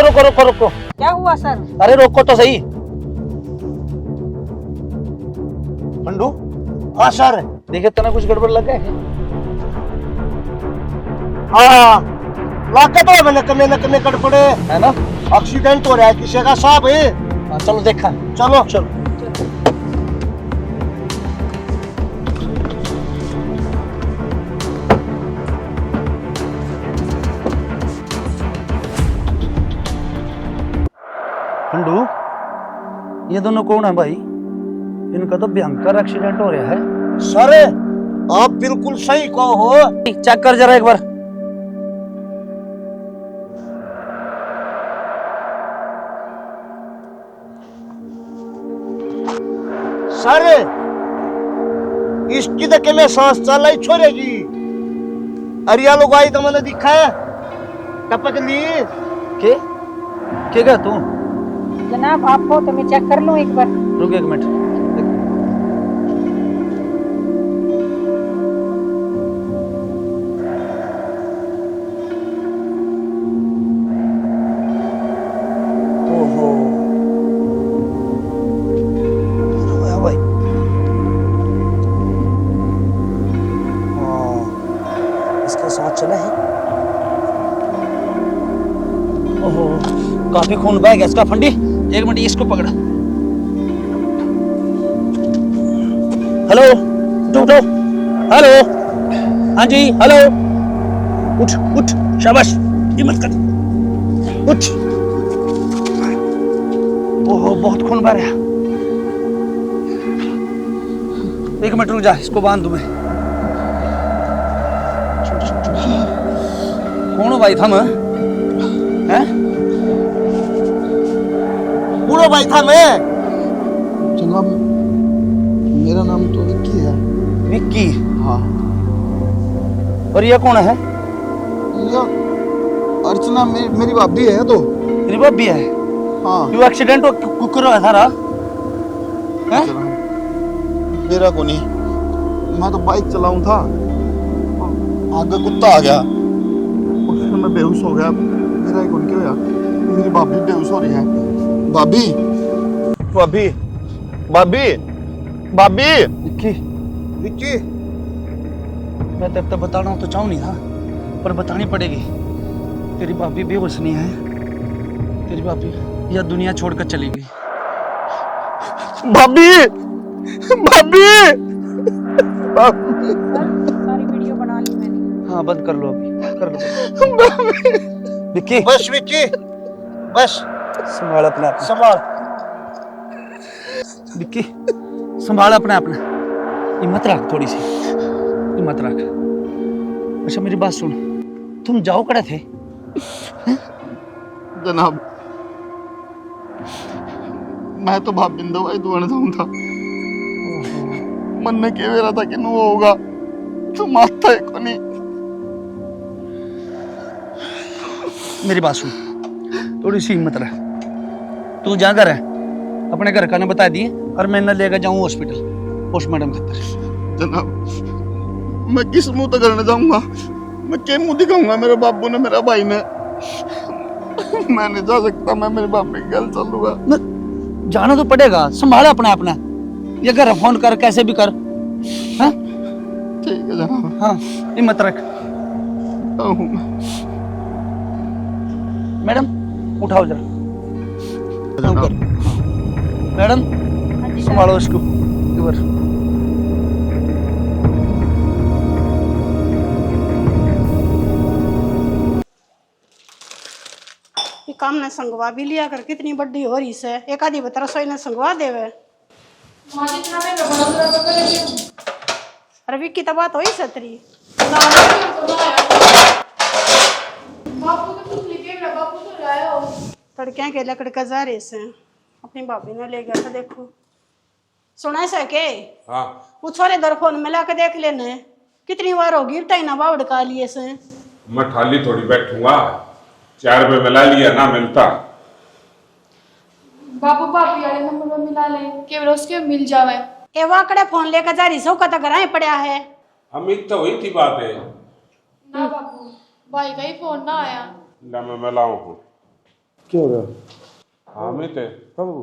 रुको रुको रुको। क्या हुआ सर? अरे रोको तो सही। पंडू। हाँ सर। देखे तो ना कुछ गड़बड़ लग गया। हाँ लाके तो मैंने कने न कने गड़बड़े है ना। एक्सीडेंट हो रहा है किसी का साहब है। हाँ, चलो देखा। चलो चलो। पंडू ये दोनों कौन है भाई? इनका तो भयंकर एक्सीडेंट हो रहा है। सर आप बिल्कुल सही कहो हो। चेक कर जरा एक बार। सर इसकी तो के में सांस चल रही छोड़ेगी। अरिया लोग आई तो मैंने दिखा है टपक ली के क्या तू? जनाब आपको तो मैं चेक कर लूं एक बार। रुक एक मिनट। ओहो भाई। इसका सांस चला है। ओहो काफी खून बह गया इसका। फंडी एक मिनट इसको पकड़ा। हेलो उठो उठो। हेलो हाँ जी हेलो। उठ उठ शाबाश हिम्मत कर उठ। ओहो बहुत खून बह रहा। एक मिनट रुक जा इसको बांध दूं मैं। कौन हो भाई थम हैं? पूरा भाई था मैं। जनाब मेरा नाम तो विक्की है। विक्की। हाँ और ये कौन है? ये अर्चना मेरी भाभी है तो। तेरी भाभी है? हाँ क्यों एक्सीडेंट हो कुकर है सारा हैं? मेरा को नहीं, मैं तो बाइक चलाऊं था, आगे कुत्ता आ गया, उससे मैं बेहोश हो गया। मेरा ही कौन क्या होया, मेरी भाभी बेहोश हो रही है। भाभी भाभी भाभी भाभी। विक्की विक्की मैं तब तक बताना तो चाहूँ नहीं था पर बतानी पड़ेगी। तेरी भाभी बेहोश नहीं है। तेरी भाभी यह दुनिया छोड़कर चली गई। भाभी भाभी सारी वीडियो बना ली मैंने। हाँ बंद कर लो अभी कर लो। विक्की बस विक्की बस संभाल अपने आप संभाल। विक्की संभाल अपने आप। हिम्मत रख थोड़ी सी हिम्मत रख। अच्छा मेरी बात सुन तुम जाओ कड़े थे? जनाब मैं तो भाभी ने दवाई दुआने जाऊं था। मन ने कह रहा था कि नु होगा तो माता है को नहीं। मेरी बात सुन थोड़ी सी हिम्मत रख। तू जा घर है अपने घर का ने बता दिए और मैं न लेकर जाऊं हॉस्पिटल पोस्टमार्टम खातर। जनाब मैं किस मुंह तक करने जाऊंगा, मैं क्या मुंह दिखाऊंगा मेरे बाबू ने मेरा भाई ने। मैं नहीं जा सकता, मैं मेरे बाप के घर चलूंगा। जाना तो पड़ेगा। संभाल अपने अपना ये घर फोन कर कैसे भी कर। हाँ ठीक है जनाब। हाँ हिम्मत रख। आऊंगा। मैडम उठाओ जरा। जनाब मैडम हाँ जी संभालो इसको इधर। ये काम ने संगवा भी लिया कर, कितनी बड़ी हो रही से एक आधी बता रसोई ने संगवा देवे। अरे विक्की तो बात हो ही सतरी। तड़के के लकड़ का जा रहे से अपनी भाभी ने ले गया था। देखो सुना से के हाँ वो छोरे दर फोन मिला के देख लेने कितनी बार होगी टाइना बावड़ का लिए से। मैं खाली थोड़ी बैठूंगा, 4 रुपए मिला लिया ना मिलता। बापू भाभी वाले नंबर में मिला ले केवल उसके मिल जावे। ए वाकड़े फोन लेकर जा रही सौ का तो घराए पड़ा है। अमित तो हुई थी बात है ना बापू भाई का ही फोन ना आया। ना मैं मिलाऊं हूँ। क्या हो गया? अमित हाँ बाबू।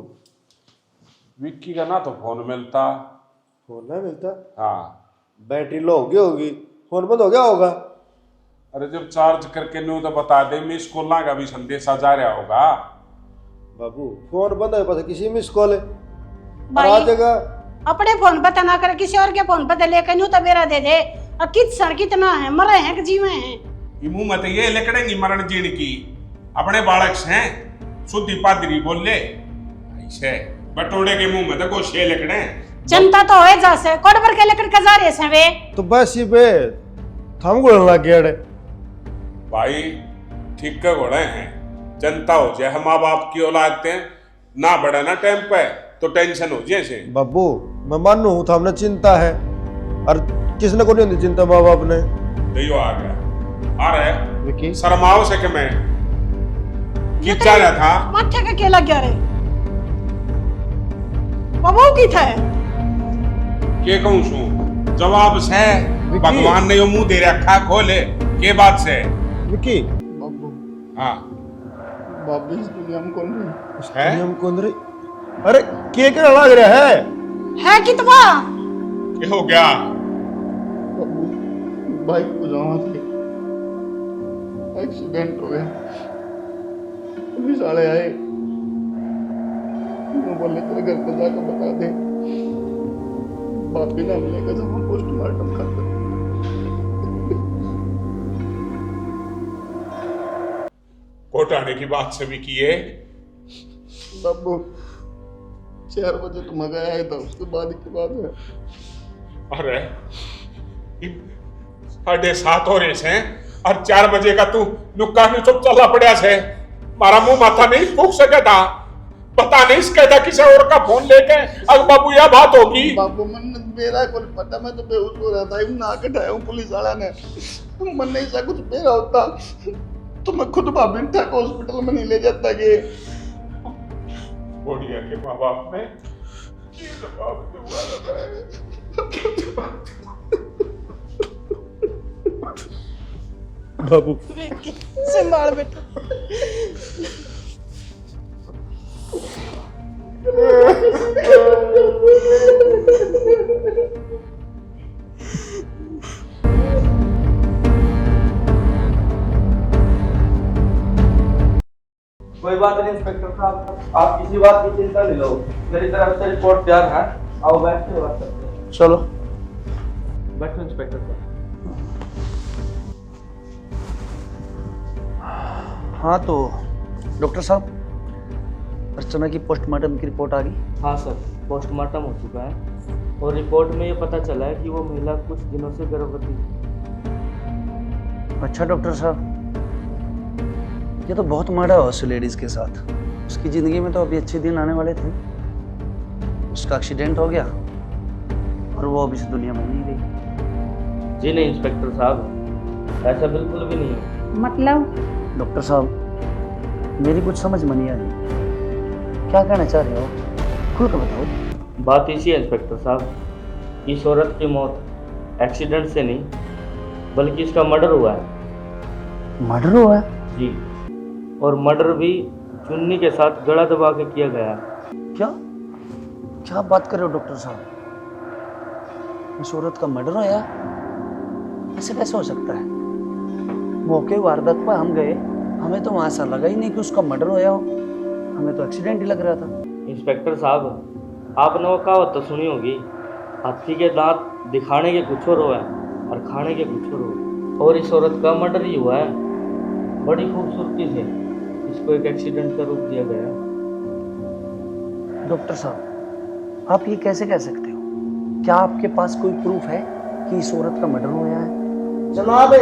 विक्की का ना तो फोन मिलता। फोन ना मिलता? हाँ। बैटरी लो हो गई होगी, फोन बंद हो गया होगा। अरे जब चार्ज करके न्यू तो बता दे, मिस कॉल का भी संदेशा जा रहा होगा। बाबू फोन बंद है, पता किसी मिस कॉल है भाई आ जाएगा। अपने फोन पे ना करे, किसी और के फोन पे लेकर न्यू तो मेरा दे दे। अब कितना है, मरे हैं कि जीवे हैं? ये मुंह मत ये लकड़ेंगी मरण जीण की, अपने बालक हैं शुद्धि पादरी बोल ले ऐसे बटोड़े के मुंह में तो गोशे लकड़े। जनता तो है जैसे कोड पर के लकड़ कजारे से वे तो बस ये पे थम गोलन लग गया रे भाई। ठीक के घोड़े हैं, जनता हो जाए, हम माँ बाप की औलाद हैं ना, बढ़े ना टाइम पे तो टेंशन हो जाए से। बाबू मैं मानू हूँ, हमने चिंता है और किसने को नहीं होती चिंता माँ बाप ने। दैयो आ गया, आ रहा है विकी शर्माओ से कि मैं खींचा रहा था माथे का केला गया रे बाबू की था के कहूं सू जवाब से भगवान ने यो मुंह दे रखा खोले के बात से। विकी बाबू हाँ बाबू इस दुनिया में कौन रही है हम कौन रे? अरे क्या लग रहा है कितना क्या हो गया? बाबू बाइक को जमा थी, एक्सीडेंट हो गया, पुलिस वाले आए, वो बोले तेरे घर पे जाकर बता दे, बापी ने हमले का जब हम पोस्टमार्टम करते। कोर्ट आने की बात से भी किए बाबू 4 बजे तुम आया था, उसके बाद की बात है। अरे 7:30 हो रहे से और 4 बजे का तू नुक्का में चुप चला पड़ा से, मारा मुंह माथा नहीं फूक सके था, पता नहीं कहता किसी और का फोन लेके। अब बाबू यह बात होगी। बाबू मन मेरा को पता, मैं तो बेहोश हो रहा था, ना कटाया हूँ पुलिस वाला ने, मन नहीं सा कुछ मेरा होता तो मैं खुद भाभी तक हॉस्पिटल में नहीं ले जाता। ये बोलिया के माँ बाप ने ये जवाब दिलवाया बाबू संभाल बेटा। कोई बात नहीं इंस्पेक्टर साहब, आप किसी बात की चिंता नहीं लो, मेरी तरफ से रिपोर्ट तैयार है। आओ बैठ के बात करते हैं। चलो बैठो इंस्पेक्टर साहब। हाँ तो डॉक्टर साहब अर्चना की पोस्टमार्टम की रिपोर्ट आ गई? हाँ सर, पोस्टमार्टम हो चुका है और रिपोर्ट में ये पता चला है कि वो महिला कुछ दिनों से गर्भवती है। अच्छा डॉक्टर साहब, ये तो बहुत माड़ा हुआ उस लेडीज़ के साथ। उसकी ज़िंदगी में तो अभी अच्छे दिन आने वाले थे, उसका एक्सीडेंट हो गया और वो अभी इस दुनिया में नहीं रही। जी नहीं इंस्पेक्टर साहब, ऐसा बिल्कुल भी नहीं है। मतलब डॉक्टर साहब मेरी कुछ समझ में नहीं आ रही, क्या कहना चाह रहे हो, खुल कर बताओ। बात इसी है इंस्पेक्टर साहब, इस औरत की मौत एक्सीडेंट से नहीं बल्कि इसका मर्डर हुआ है। मर्डर हुआ है? जी, और मर्डर भी चुन्नी के साथ गला दबा के किया गया है। क्या क्या बात कर रहे हो डॉक्टर साहब? इस औरत का मर्डर होया? ऐसे कैसे हो सकता है? मौके वारदात पर हम गए, हमें तो वहां ऐसा लगा ही नहीं कि उसका मर्डर होया हो, हमें तो एक्सीडेंट ही लग रहा था। इंस्पेक्टर साहब आपने वो कहावत तो सुनी होगी, हाथी के दांत दिखाने के कुछ और है और खाने के कुछ और हो, और इस औरत का मर्डर ही हुआ है। बड़ी खूबसूरती से इसको एक एक्सीडेंट का रूप दिया गया। डॉक्टर साहब आप ये कैसे कह सकते हो? क्या आपके पास कोई प्रूफ है कि इस औरत का मर्डर हुआ है? जनाब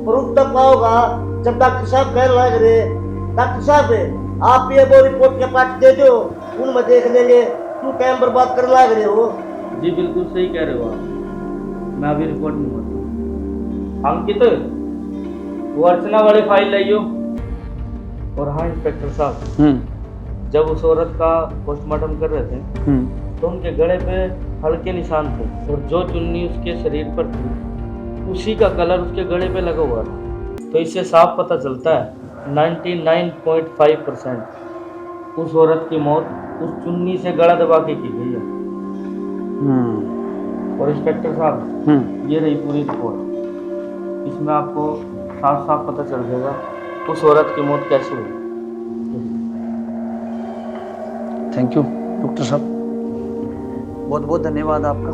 प्रूफ तब पाओगा जब डॉक्टर साहब कह लग रहे। डॉक्टर साहब आप ये वो रिपोर्ट के पास दे दो, उनमें देख लेंगे, क्यों टाइम बर्बाद कर लग रहे हो? जी बिल्कुल सही कह रहे हो आप, मैं अभी रिपोर्ट में हूँ। अंकित वो अर्चना वाली फाइल लाइयो। और हाँ इंस्पेक्टर साहब, जब उस औरत का पोस्टमार्टम कर रहे थे तो उनके गले पे हल्के निशान थे और जो चुन्नी उसके शरीर पर थी उसी का कलर उसके गले पे लगा हुआ था। तो इससे साफ पता चलता है 99.5% उस औरत की मौत उस चुन्नी से गला दबा के की गई है। और इंस्पेक्टर साहब, ये रही पूरी रिपोर्ट। इसमें आपको साफ साफ पता चल जाएगा उस औरत की मौत कैसे हुई। थैंक यू डॉक्टर साहब, बहुत बहुत धन्यवाद आपका।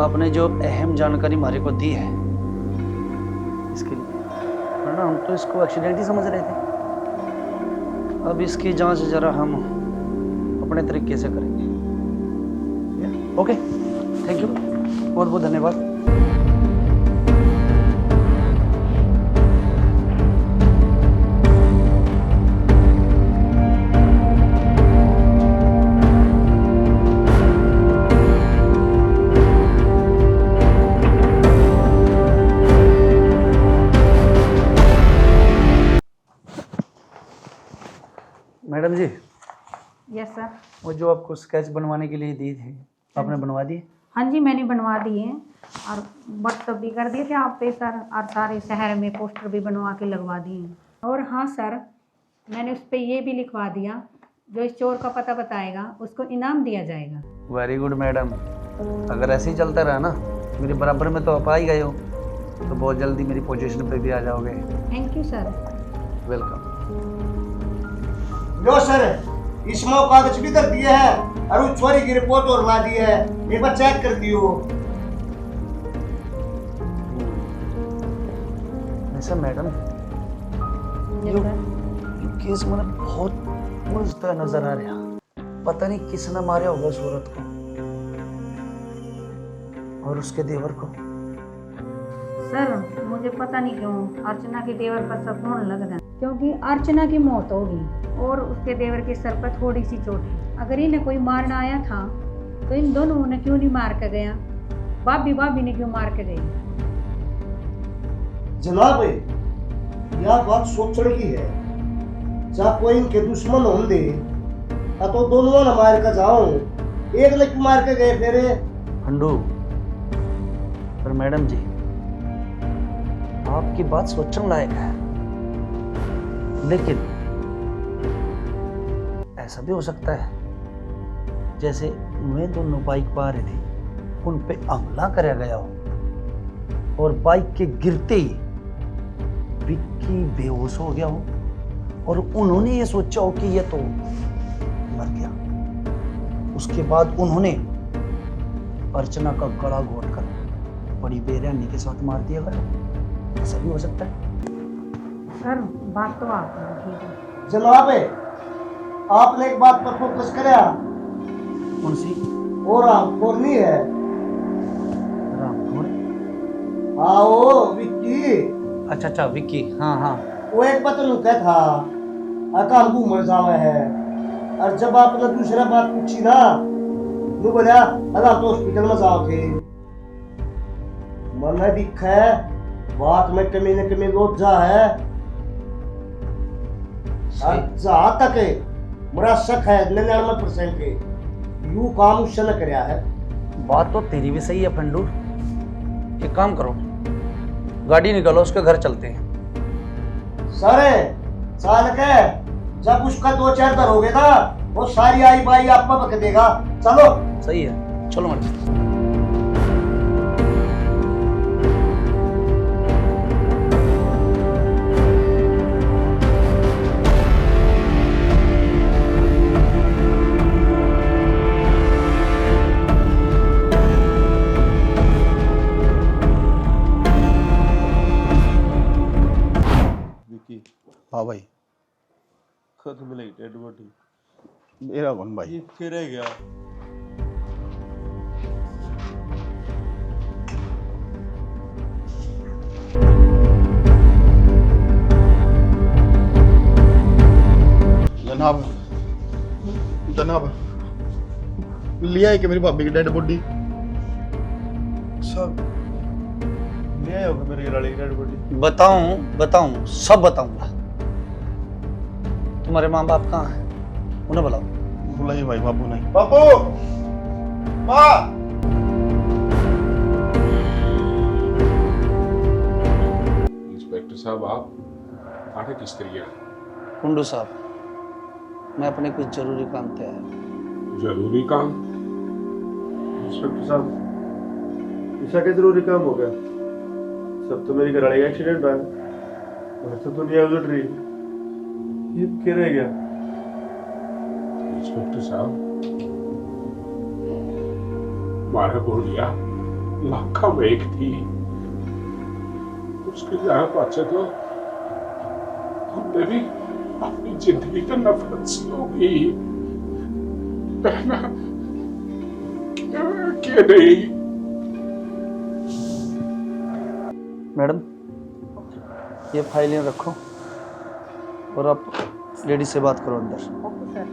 आपने जो अहम जानकारी हमारे को दी है इसके लिए, वरना हम तो इसको एक्सीडेंट ही समझ रहे थे। अब इसकी जांच जरा हम अपने तरीके से करेंगे। ओके, थैंक यू, बहुत बहुत धन्यवाद। मैडम जी, यस सर। वो जो आपको स्केच बनवाने के लिए दी थी, आपने बनवा दी? हाँ जी, मैंने बनवा दिए हैं और व्हाट्सअप भी कर दिए थे आप पे सर, और सारे शहर में पोस्टर भी बनवा के लगवा दिए हैं। और हाँ सर, मैंने उस पर ये भी लिखवा दिया, जो इस चोर का पता बताएगा उसको इनाम दिया जाएगा। वेरी गुड मैडम, अगर ऐसे ही चलता रहा ना, मेरे बराबर में तो आप आ ही गए हो, तो बहुत जल्दी मेरी पोजीशन पे भी आ जाओगे। Thank you sir. Welcome. Low sir, इसमें कागज भी कर दिए हैं और उस चोरी की रिपोर्ट और ला दी है, एक बार चेक कर दियो। ऐसा मैडम, ये केस मुझे बहुत उलझता नजर आ रहा। पता नहीं किसने मारा होगा उस औरत को और उसके देवर को। सर मुझे पता नहीं क्यों अर्चना के देवर पर शक होने लग रहा है, क्योंकि अर्चना की मौत होगी और उसके देवर के सर पर थोड़ी सी चोट है। अगर इन्हें कोई मारना आया था तो इन दोनों ने क्यों नहीं मार के गया? भाभी ने क्यों मार के गई? जनाब, यह बात सोचने की है। जब कोई इनके दुश्मन होंगे तो दोनों ने मार कर जाओ, एक ने क्यों मार के गए फिर? हंडू, पर मैडम जी, आपकी बात सोचने लायक है, लेकिन ऐसा भी हो सकता है जैसे वे दोनों बाइक पर आ रही थी, उन पे हमला कराया गया हो और बाइक के गिरते ही विक्की बेहोश हो गया हो और उन्होंने ये सोचा हो कि ये तो मर गया। उसके बाद उन्होंने अर्चना का गला घोटकर बड़ी बेरहमी के साथ मार दिया गया। ऐसा भी हो सकता है। सर बात तो आपकी ठीक है। जनाब, आपने एक बात पर फोकस कराया। कौन सी? और रामपुर नहीं है? रामपुर? आओ विक्की। अच्छा विक्की, हाँ। वो एक बात क्या था, अकाल घूमर जावा है, और जब आपने दूसरा बात पूछी ना, तो बोला अरे आप तो हॉस्पिटल में जाओ थे। मन दिखा है बात में कमी न कमी लोट जा है। जहाँ तक है मेरा शक है 99% के यू काम उससे न कराया है। बात तो तेरी भी सही है फंडू। एक काम करो, गाड़ी निकालो, उसके घर चलते हैं। सारे चाल के जब उसका 2-4 दर हो गया ना, वो सारी आई बाई आपको बक देगा। चलो। सही है, चलो मैडम। हाँ भाई, खत्म मिलेगी डेड बॉडी। मेरा कौन भाई? फिर रह गया। जनाब लिया है कि मेरी भाभी की डेड बॉडी? सब ले आए होगे मेरी लड़की की डेड बॉडी? बताऊं, सब बताऊंगा। तुम्हारे माँ बाप कहाँ हैं? उन्हें बुलाओ। बुलाइए भाई, बाबू नहीं। बाबू, माँ। इंस्पेक्टर साहब, आप थाने किस तरह कुंडू साहब, मैं अपने कुछ जरूरी काम थे आया। जरूरी काम? इंस्पेक्टर साहब, ऐसा क्या जरूरी काम हो गया? सब तो मेरी घरवाली का एक्सीडेंट हुआ है और तो दुनिया उलट रही है। ये क्या रह गया? इंस्पेक्टर साहब, हमारा गोलियां लाखों में एक थी, उसके जहाँ पाचे तो हमने भी अपनी जिंदगी का नफरत सी हो गई। कहना क्या नहीं। मैडम, ये फाइलें रखो और आप लेडी से बात करो अंदर। Okay sir.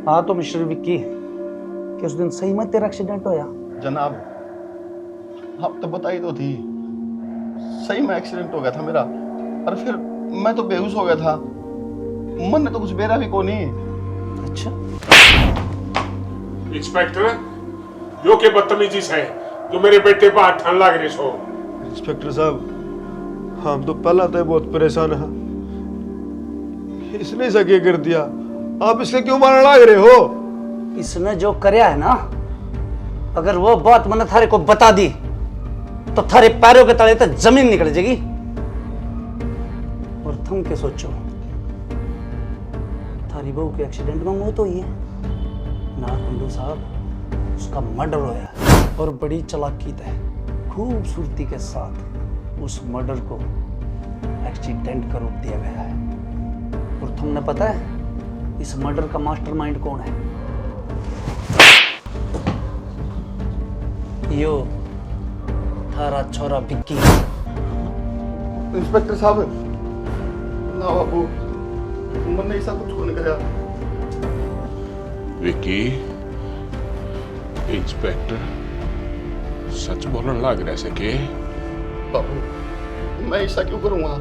हाँ तो मिस्टर विक्की, कि उस दिन सही में तेरा एक्सीडेंट होया? जनाब, आप तो बताई तो थी, सही में एक्सीडेंट हो गया था मेरा। और फिर मैं तो बेहोश हो गया था, मन ने तो कुछ बेरा भी को नहीं। अच्छा इंस्पेक्टर, यो के बदतमीजी से जो मेरे बेटे पर हाथ लग रहे सो। इंस्पेक्टर साहब, हम तो पहला तो बहुत परेशान है। इसने ऐसा क्या कर दिया? आप इसके क्यों मारने लग रहे हो? इसने जो करया है ना, अगर वो बात मैंने थारे को बता दी तो थारे पैरों के तले तक जमीन निकल जाएगी। और तुम क्या सोचो, थारी बहू के एक्सीडेंट में मौत हुई है ना कुंडू साहब, उसका मर्डर होया और बड़ी चालाकी से खूबसूरती के साथ उस मर्डर को एक्सीडेंट का रूप दिया गया है। और तुमने पता है इस मर्डर का मास्टरमाइंड कौन है? यो थारा छोरा विक्की। इंस्पेक्टर साहब, ना बाबू, मैंने ऐसा कुछ नहीं करा। विकी, इंस्पेक्टर सच बोलने लग रहे से के? बाबू, मैं ऐसा क्यों करूंगा?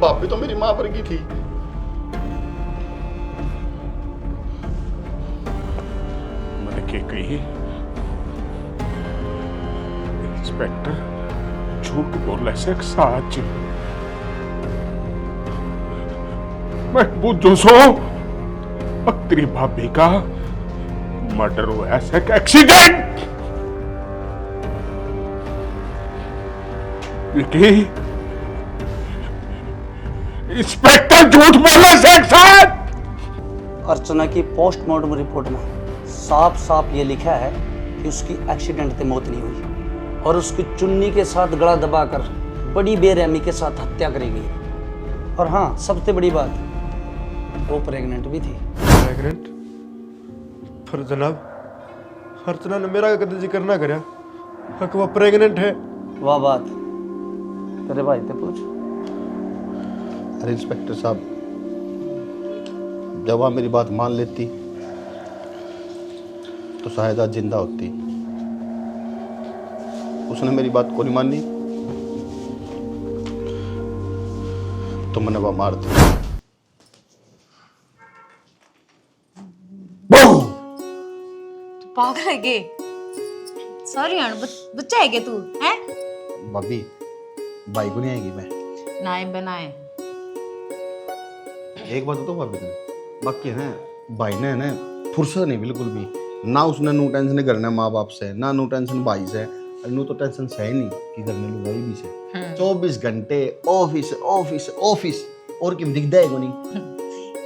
बापी तो मेरी माँ वर्गी थी। मैंने के कही? इंस्पेक्टर झूठ बोलने से सच मैं बुझो सो तेरी भाभी का मर्डर हुआ ऐसा एक्सीडेंट। विकी, इंस्पेक्टर झूठ बोलने से सच। अर्चना की पोस्टमार्टम रिपोर्ट में साफ साफ ये लिखा है कि उसकी एक्सीडेंट से मौत नहीं हुई और उसकी चुन्नी के साथ गला दबाकर बड़ी बेरहमी के साथ हत्या करी गई। और हाँ, सबसे बड़ी बात, वो प्रेग्नेंट भी थी। प्रेग्नेंट? पर जनाब, अर्चना ने मेरा कदम जिक्र ना करा कि वो प्रेग्नेंट है। वाह बात, तेरे भाई से पूछ। अरे इंस्पेक्टर साहब, जब आप मेरी बात मान लेती तो शायद आज जिंदा होती। उसने मेरी बात को नहीं मानी तो मैंने वह मार दी। पागल है के? सॉरी यार, बच्चा है के तू? हैं? भाभी, भाई को नहीं आएगी मैं। नाए बनाए। एक बात तो भाभी ने, बाकी है ना भाई ने है ना फुर्सत नहीं बिल्कुल भी। ना उसने नो टेंशन करना माँ बाप से, ना नो टेंशन भाई से, नो तो टेंशन है ही नहीं कि करने लो भाई भी से। 24 घंटे ऑफिस ऑफिस ऑफिस, और क्यों दिखता है को नहीं?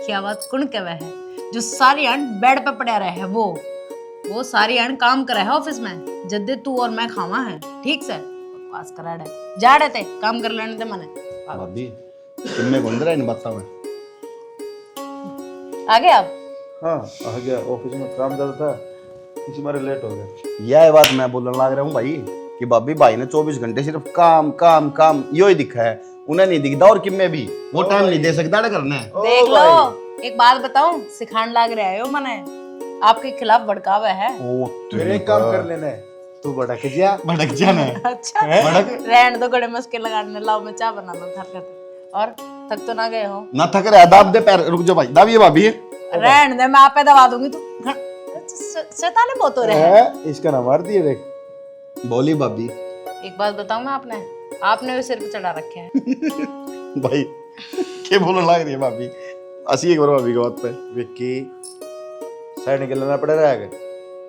क्या बात कौन कहवा है? जो सारी अन बेड पे पड़ा रहा है वो सारी अन काम कर रहा है ऑफिस में। जद्दे तू और मैं खावा है, ठीक से बकवास करा रहा है। जा रहे थे काम कर लेने दे मने। भाभी, तुमने कौन रहा इन बातों में? आ गए आप? हाँ, आ गया। ऑफिस में काम ज्यादा था, इसी मारे लेट हो गया। यह बात मैं बोलने लग रहा हूँ भाई कि भाभी भाई ने 24 घंटे सिर्फ काम काम काम यो ही दिखा है। उन्हें नहीं दिखता और किम में भी वो टाइम नहीं दे सकता करना है। देख लो, एक बात बताऊं, सिखान लाग रहा है मने, आपके खिलाफ भड़कावा है। मेरे काम कर लेना, तू भड़क जा ना। अच्छा, रहने दो, गड़े मस्के लगाने लाओ, मैं चाय बना लूं घर का। और थक तो ना गए हो? ना थक रहा, दाब दे पैर, रुक जा भाई, दाबिए भाभी। रहने दे, मैं आप पे दबा दूंगी। तू शैतानी बहुत हो रहे हैं। इसका ना मार दिए देख। बोली भाभी, एक बात बताऊं मैं आपने वो सिर पे चढ़ा रखे हैं। भाई क्या बोलने लग रही है भाभी? असी एक बार भाभी की बात पे विक्की साइड निकलना पड़ रहा है,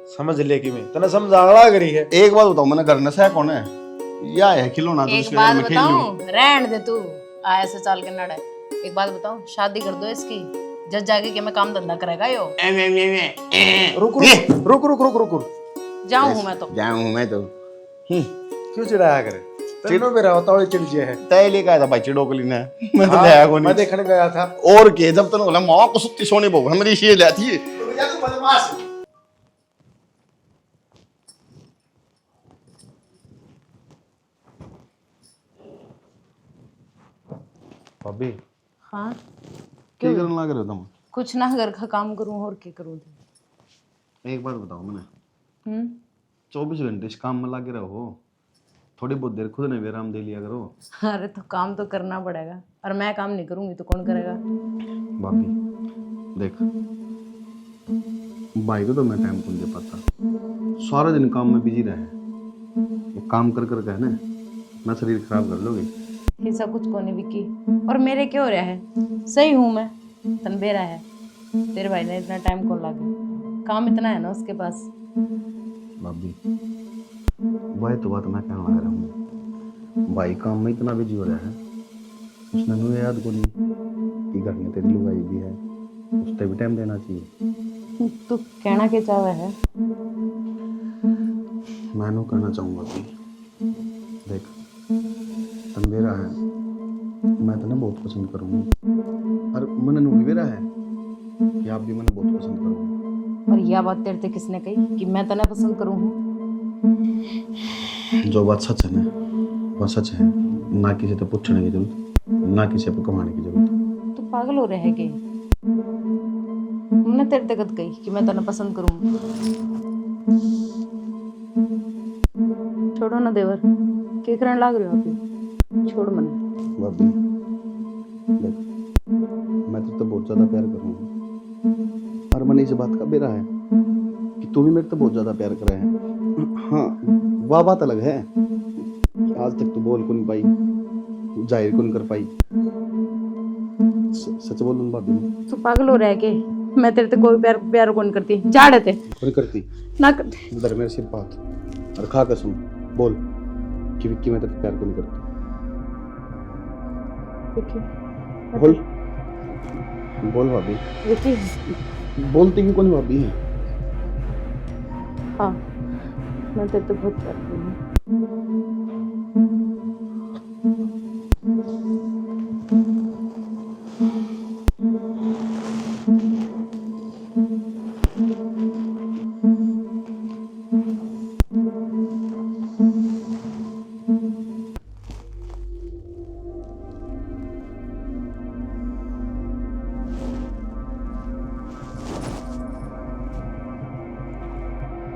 समझ ले कि मैं तने समझा करी है। एक बात बताओ, मैंने घर में से कौन है या है खिलौना तो एक उसके बात में खेल लूं। बताऊं, रहन दे तू आया से चाल के नड़ा। एक बात बताऊं, शादी कर दो इसकी, जज जाके कि मैं काम धंधा करेगा यो। रुक रुक रुक रुक रुक रुक जाऊं हूं मैं तो। जाऊं मैं तो क्यों चिढ़ाया करे? चिड़ो पे रहा होता चिड़चिया है। तय लेके आया था भाई चिड़ोकली ने, मैं तो हाँ, ले आया को मैं नहीं। देखने गया था। और के जब तक बोला मां को सुत्ती सोने बहु हमारी ये लाती है। भाभी हाँ क्या करने लग रहे हो तुम? कुछ ना, घर का काम करूं और क्या करूं। एक बात बताओ मैंने, 24 घंटे इस काम में लगे रहो, थोड़ी बहुत देर खुद ने भी आराम दे लिया करो। अरे तो काम तो करना पड़ेगा, और मैं काम नहीं करूंगी तो कौन करेगा? भाभी देख, भाई को तो मैं टाइम कौन दे पाता, सारा दिन काम में बिजी रहे। ये काम कर कर के है ना, मैं शरीर खराब कर लोगे। ऐसा कुछ को नहीं विकी, और मेरे क्यों रहा है? सही हूँ मैं, तनबेरा है। तेरे भाई ने इतना टाइम कौन लागे, काम इतना है ना उसके पास। भाभी वही तो बात मैं कहने लग रहा हूँ, भाई काम में इतना बिजी हो रहा है, उसने मुझे याद को नहीं कि घर में तेरी लुगाई भी है, उससे भी टाइम देना चाहिए। तू कहना क्या चाहे है? मैं नो कहना चाहूँगा कि देख, तनबेरा है, मैं तो ना बहुत पसंद करूँगा, और मन नुबेरा है कि आप भी मैंने बहुत पसंद करूँगा। और यह बात तेरे से किसने कही कि मैं तना पसंद करूँ? जो बात सच है ना वो सच है, ना किसी से पूछने की जरूरत, ना किसी को कमाने की जरूरत। तू पागल हो रहा है कि मैंने तेरे तक कही कि मैं तना पसंद करूँ? छोड़ो ना देवर, क्या करने लाग रहे हो आप? छोड़ मने। भाभी देख, मैं तुझसे बहुत ज्यादा प्यार करूँगा, और मैंने इस बात का बेरा है कि तू भी मेरे से बहुत ज्यादा प्यार कर रहा है। हाँ, वह बात अलग है कि आज तक तू बोल कौन पाई, जाहिर कौन कर पाई। सच बोलूं भाभी, तू पागल हो रहा है कि मैं तेरे से कोई प्यार कौन करती? जा रहे थे कौन करती ना करती। इधर मेरे सिर पात और खा कसम बोल कि विक्की मैं तेरे प्यार कौन करती। बोल बोल भाभी, विकी बोलती क्यों कौन भाभी है? हाँ, मैं तेरे से बहुत प्यार करती हूँ।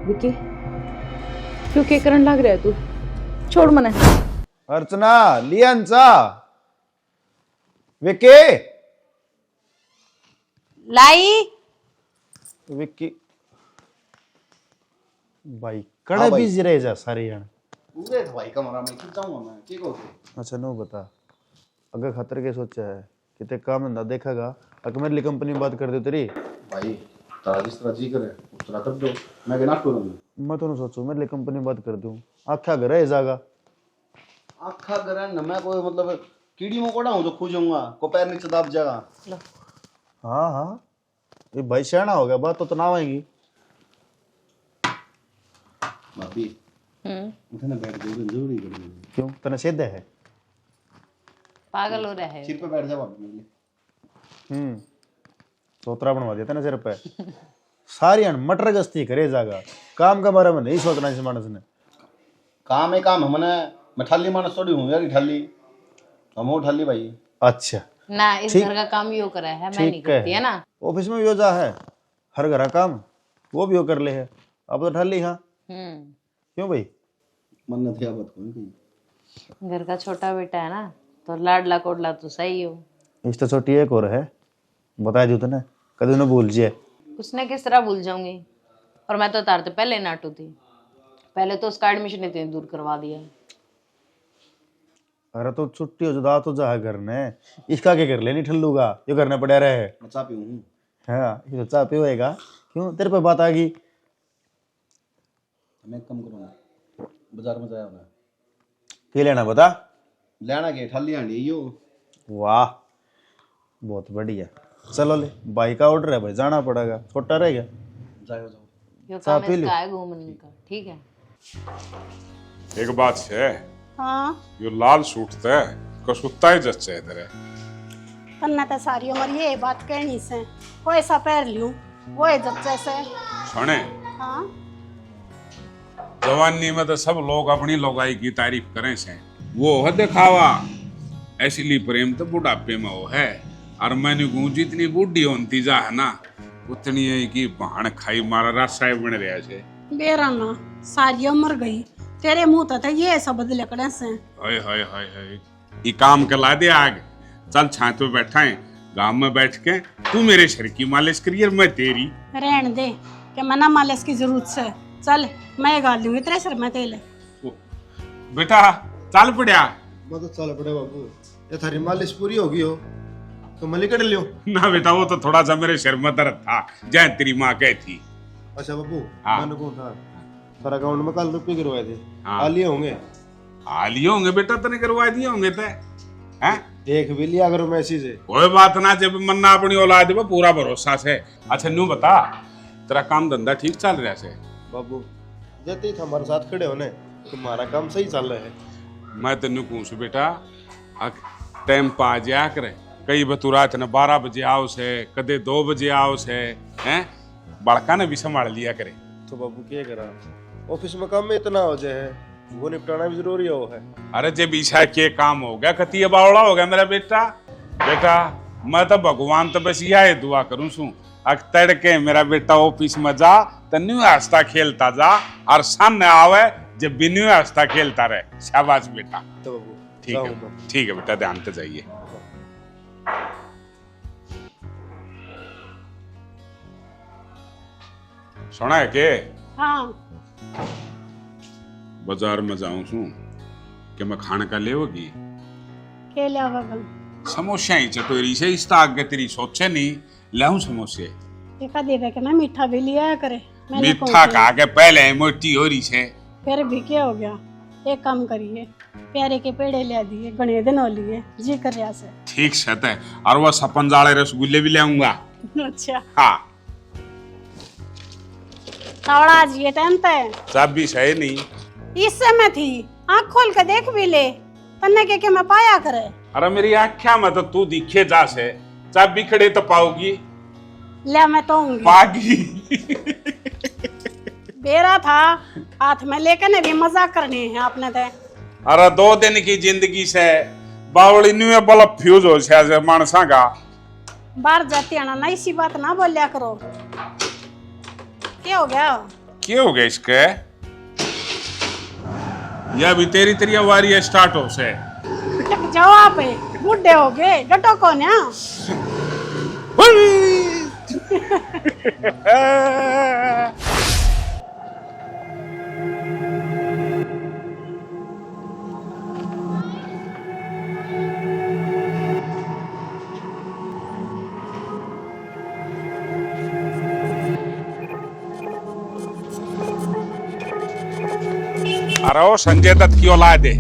विकी क्यों क्या करने लग रहा है तू? छोड़ मने। अर्चना लियांचा विक्की लाई विक्की भाई कड़े बिजी रहे जा सारे जन। पूरे भाई कमरा में क्यों जाऊंगा मैं, ठीक हो गया? अच्छा नो बता, अगर खतर के सोचा है कि ते काम धंधा देखेगा, अगर मेरे लिए कंपनी में बात कर दे तेरी भाई तारा जिस तरह जी करे उस तरह तब दो, मैं कहना तो नहीं। मैं तो ना सोचू मेरे लिए कंपनी में बात कर दूं, आख्या घर है जागा आखा करे न मैं कोई मतलब कीड़ी मकोड़ा हूं जो खूजूंगा को पैर नीचे दाब जाएगा। हाँ हाँ ये भाई सियाना हो गया, बात तो ना आएगी। भाभी उठे ना बैठ जाओ, जरूरी करेंगे। क्यों तने सीधे है? पागल हो रहा है। सिर पे बैठ जा भाभी मेरे लिए। सोतरा बनवा दिया तेने सिर पे। सारी अन मटर गस्ती करे जागा, काम के बारे में नहीं सोचना इस मानस ने। काम है काम, हमने मैं ठाली मानस थोड़ी हूँ यार, ठाली हम हो ठाली भाई। अच्छा ना इस घर का काम यो करा है, मैं नहीं करती है ना। ऑफिस में भी हो जा है, हर घर का काम वो भी हो कर ले है, अब तो ठाली। हाँ क्यों भाई? मन न थे बात कोई घर का छोटा बेटा है ना, तो लाडला कोडला तो सही हो। इस तो छोटी एक और है, बता दू तने कभी न भूल जाए। उसने किस तरह भूल जाऊंगी, और मैं तो तारते पहले नाटू थी। पहले तो उसका एडमिशन इतनी दूर करवा दिया, अरे तो छुट्टी हो जुदा तो जा घर ने, इसका क्या कर लेनी ठल्लू का, जो करने पड़ा रहे। चाह पीऊँ? हाँ ये तो चाह पिएगा। क्यों तेरे पे बात आ गई? मैं कम करूँगा, बाजार में जाया होना। क्या लेना बता? लेना के ठाली आंडी यो। वाह बहुत बढ़िया। चलो ले, बाइक का ऑर्डर है भाई, जाना पड़ेगा, छोटा रह गया। जाओ जाओ। यो चाह काम पी लो। इसका है घूमने का, ठीक है। एक बात है, हाँ यो लाल सूट ते कसुत्ता ही जच्चे है तेरे। तन्ना तो सारी उम्र ये बात कहनी से कोई सा पैर लूं वो है जच्चे से। सुने, हाँ जवानी में तो सब लोग अपनी लोगाई की तारीफ करें से, वो है दिखावा। असली प्रेम तो बुढ़ापे में हो है। और मैंने कहूँ जितनी बूढ़ी होती जा है ना, उतनी है कि भाण खाई मारा रास्ता बन रहा है। बेरा ना सारी उम्र गई, तेरे मुंह तो ये सब बदले कड़े से। हाय हाय हाय हाय, ये काम के ला दे आग। चल छात पे बैठा है, गांव में बैठ के तू मेरे शरीर की मालिश करिए, मैं तेरी। रहन दे कि मना मालिश की जरूरत से। चल मैं गाल लूंगी तेरे सर में तेल। बेटा चल पड़िया। मैं तो चल पड़े बाबू, ये थारी मालिश पूरी होगी हो तो मली कर लियो। ना बेटा, वो तो थोड़ा सा मेरे सिर में दर्द था, जय तेरी माँ कहती थी। अच्छा बाबू, हाँ। मैंने कौन था सारा अकाउंट में कल रुपये गिरवाए थे। हाँ। आ लिए होंगे? आ लिए होंगे बेटा, तने करवा दिए होंगे ते हैं? देख भी लिया करो मैसेज से। कोई बात ना, जब मन्ना अपनी औलाद पे पूरा भरोसा से। अच्छा न्यू बता, तेरा काम धंधा ठीक चल रहा है? बाबू जैसे ही हमारे साथ खड़े होने तुम्हारा काम सही चल रहा है। मैं तेन कहूँ बेटा, टाइम पा जाया करे। कई बतू रात ने 12 बजे आओ से, कदे 2 बजे आओ से, हैं? बड़का ने भी संभाल लिया करे। तो बाबू क्या करा, ऑफिस में काम में इतना हो जाए, वो निपटाना भी जरूरी है। अरे जब ईशा के काम हो गया, कती बावड़ा हो गया मेरा बेटा। बेटा मैं तो भगवान तो बस यह दुआ करूं सू, अक तड़के मेरा बेटा ऑफिस में जा तो न्यू हंसता खेलता जा, और सामने आवे जब भी न्यू हंसता खेलता रहे। शाबाश बेटा। तो बाबू ठीक है, ठीक है बेटा, ध्यान से जाइए। सुना है के हाँ बाजार में जाऊं सू कि मैं खाने का लेवगी के लिया बगल समोसे ही चटोरी से, इस आगे तेरी सोचे नहीं लाऊं समोसे। देखा देवे के ना मीठा भी लिया करे। मैंने मीठा कौन खा के पहले मोटी हो रही से। फिर भी क्या हो गया, एक काम करिए, प्यारे के पेड़े ले दिए, गणे दिन हो लिए जी कर रहा से। ठीक से है, और वो सपन जाले रसगुल्ले भी ले आऊंगा। अच्छा हाँ थोड़ा आज ये टाइम पे सब भी सही नहीं। इस समय थी, आँख खोल के देख भी ले, तन्ने के मैं पाया करे। अरे मेरी आँख्या में तो तू दिखे जा से, सब भी खड़े तो पाओगी। ले मैं तो पागी। बेरा था हाथ में लेकर ने भी मजाक करने हैं आपने तो। अरे 2 दिन की जिंदगी से बावली न्यू बल्ब फ्यूज हो से मानसा का। बाहर जाती है ना इसी बात ना बोलिया करो। क्या हो गया? क्या हो गया इसके? यह भी तेरी तेरी वारी स्टार्ट हो से। जाओ आप बुढ़े हो गए, डटो कौन है? अरे ओ संजय दत्त की औलाद है।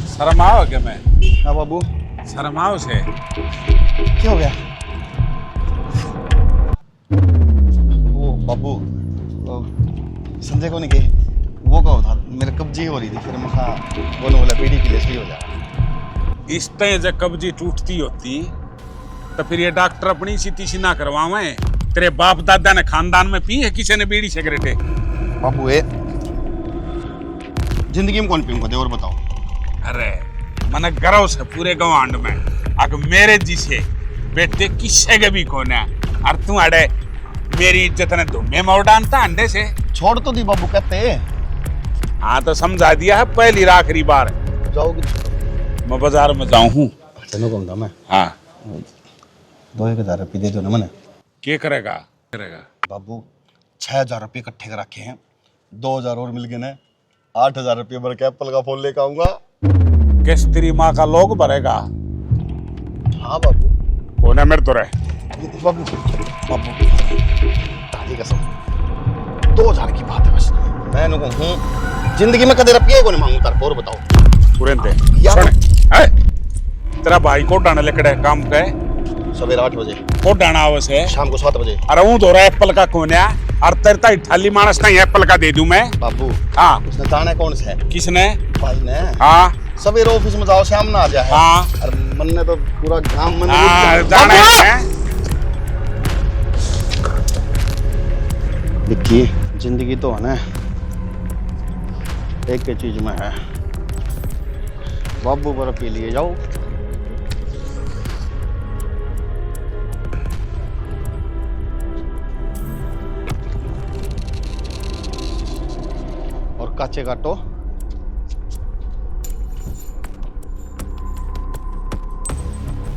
शर्म आओ क्या? मैं हाँ बाबू, शर्म आओ से। क्या हो गया? वो बाबू संजय को नहीं गए, वो कहो था मेरे कब्जी हो रही थी, फिर मैं वो बोला पीढ़ी के लिए सही हो जाए। इस तरह जब कब्जी टूटती होती तो फिर ये डॉक्टर अपनी सीती ना करवावे। तेरे बाप दादा ने खानदान में पी है किसी ने बीड़ी सिगरेट? बाबू ए जिंदगी में कौन पीऊंगा दे और बताओ। अरे मन गर्व से पूरे गवांड में अगर मेरे जिसे बेटे किससे के भी कौन है, और तू अड़े मेरी इज्जत ने धुम्मे में उड़ानता अंडे से। छोड़ तो दी बाबू कहते। हाँ तो समझा दिया है पहली आखिरी बार। जाओगे? मैं बाजार में जाऊं हूँ। तेनों कहूँगा मैं। हाँ 2000 रुपये दे दो ना मैंने। क्या करेगा? करेगा बाबू 6000 रुपये इकट्ठे कर रखे हैं, 2000 और मिल गए ना 8,000 रुपये भर के एप्पल का फोन लेकर आऊंगा। किस तेरी माँ का लोग भरेगा? हाँ बाबू। कौन है मेरे तो रहे? बाबू बाबू दादी कसम 2,000 की बात है बस। मैं हूँ जिंदगी में कदे रुपये को नहीं मांगू तार और बताओ। तुरंत या तेरा भाई को डाना लेकर काम पे सवेरे 8 बजे को डाना आवस है शाम को 7 बजे। अरे हूँ तो रहा एप्पल का कौन है? और तेरे ता थाली मानस नहीं एप्पल का दे दूं मैं। बाबू हाँ उसने जाना कौन सा है? किसने? भाई ने। हाँ सवेरे ऑफिस में जाओ शाम ना आ जाए। हाँ और मन ने तो पूरा गांव मन जाना है। देखिए जिंदगी तो है ना एक ही चीज में है, बाबू बर्फ के लिए जाओ और काचे काटो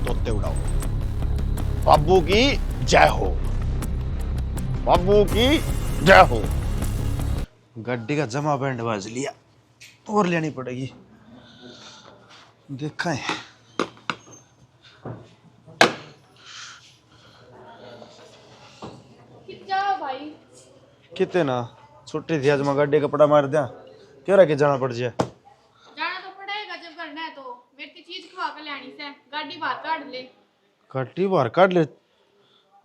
तोते उड़ाओ। बाबू की जय हो, बाबू की जय हो। गड्डी का जमा बैंड बाज लिया और लेनी पड़ेगी। देखा है जाओ भाई। कितने ना छुट्टी थी आज मैं गाड़ी कपड़ा मार दिया क्यों रह के जाना पड़ जाए। जाना तो पड़ेगा जब करना है तो मेरी की चीज खवा कर लेनी से गाड़ी बाहर काट ले। गाड़ी बाहर काट ले।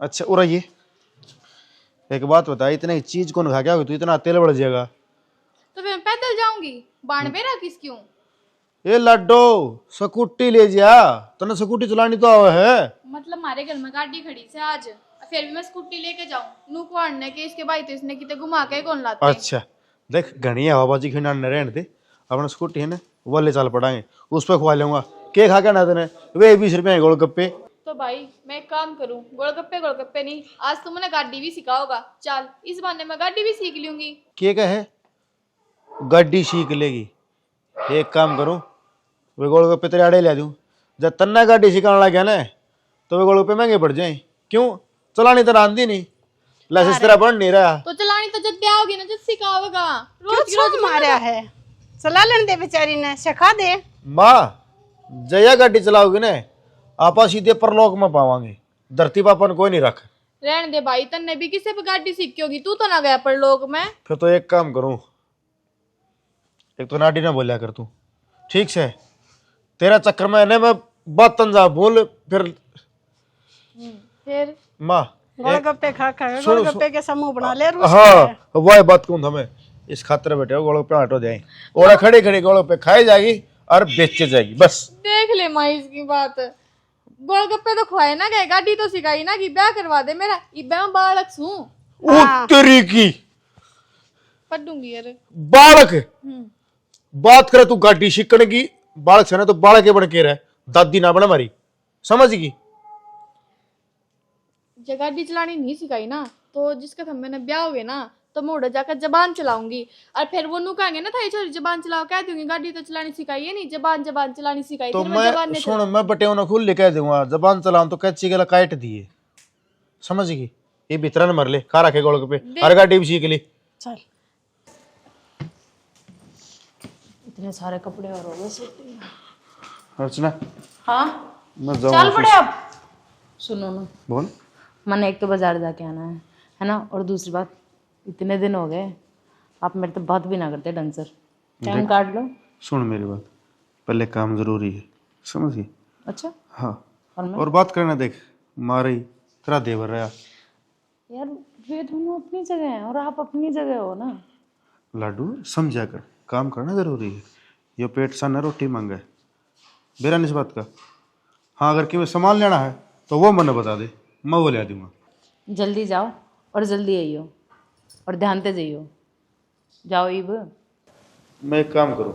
अच्छा और ये एक बात बता, इतनी चीज कौन खा गया? तू इतना तेल बढ़ जाएगा। तो फिर मैं पैदल जाऊंगी बाणबेरा किस क्यों? ये लड्डो स्कूटी ले जा, तने स्कूटी चलानी तो आवे है। मतलब हमारे घर में गाड़ी खड़ी से आज फिर भी मैं स्कूटी लेके जाऊं नू को के इसके भाई तो इसने किते घुमा के कौन लाते। अच्छा देख घनी हवाबाजी खिना न रहने दे, अपना स्कूटी है ना वो ले चल पड़ाएंगे, उस पर खुआ लूंगा। के खा के ना देने वे 20 रुपये गोलगप्पे। तो भाई मैं एक काम करूं गोलगप्पे नहीं आज तुमने गाड़ी भी सिखाओगा। चल इस बहाने मैं गाड़ी भी सीख लूंगी। के कहे गाड़ी सीख लेगी? एक काम करूं वे गोलगप्पे तेरे आड़े ले दूं। जब तन्ना गाड़ी सिखाने लग गया ना तो वे गोलगप्पे महंगे पड़ जाए। क्यों? चलानी तो आंदी नहीं, लाइसेंस तेरा बन नहीं रहा। तो चलानी तो जब आओगे ना जब सिखाओगा। रोज रोज मारा है, चला लेने दे बेचारी ने, सिखा दे। माँ जया गाड़ी चलाओगी ना आपा सीधे परलोक में पावांगे, धरती पर अपन कोई नहीं रख। रहने दे भाई, तन्ने भी किसे पे गाड़ी सीखी होगी, तू तो ना गया परलोक में। फिर तो एक काम करूं, एक तो नाटी ना बोलिया कर तू, ठीक से? तेरा चक्कर में है मैं बात तंजा बोल फिर माँ गोलगप्पे खा खा गोलगप्पे के समूह बना ले। हाँ वह बात कहूँ हमें इस खातिर बैठे हो गोलगप्पे हटो जाए और खड़ी खड़ी गोलगप्पे खाई जाएगी और बेचे जाएगी बस। देख ले माँ इसकी बात, गोलगप्पे तो खुआए ना गए, गाड़ी तो सिखाई ना कि ब्याह करवा दे मेरा। इब्बे मैं बालक हूँ तेरी की पढ़ूंगी यार। बालक बात करे तू गाड़ी सीखने की, बालक से ना तो बालक के बन के रहे, दादी ना बना हमारी, समझ गई? जब गाड़ी चलानी नहीं सिखाई ना तो जिसका था मैंने ब्याह हो गया ना तो मैं उड़े जाकर जबान चलाऊंगी और फिर वो नु कहेंगे ना थाई छोरी जबान चलाओ, कह दूंगी गाड़ी तो चलानी सिखाई है नहीं, जबान जबान चलानी सिखाई। तो फिर मैं सुन मैं बटे ना खुल ले कह दूंगा जबान चलाऊं तो कैची गला काट दिए, समझ गई? ये भीतर न मर ले खा रखे गोलगप्पे हर गाड़ी भी सीख ली। चल इतने सारे कपड़े और हो गए। अर्चना हाँ मैं जाऊं चल पड़े अब। सुनो ना, बोल। मैंने एक तो बाजार जाके आना है ना, और दूसरी बात इतने दिन हो गए आप मेरे तो बात भी ना करते ढंग से, टाइम काट लो। सुन मेरी बात, पहले काम जरूरी है, समझ गई? अच्छा हाँ और और बात करना देख मारे तेरा देवर रहा यार, वे दोनों अपनी जगह हैं और आप अपनी जगह हो ना। लाडू समझा कर, काम करना जरूरी है। ये पेट सा न रोटी मांगा है बेरा इस बात का। हाँ अगर कि सामान लेना है तो वो मैंने बता दे, मैं वो ले दूंगा। जल्दी जाओ और जल्दी आइयो और ध्यान से जाइयो। जाओ इब। मैं एक काम करूँ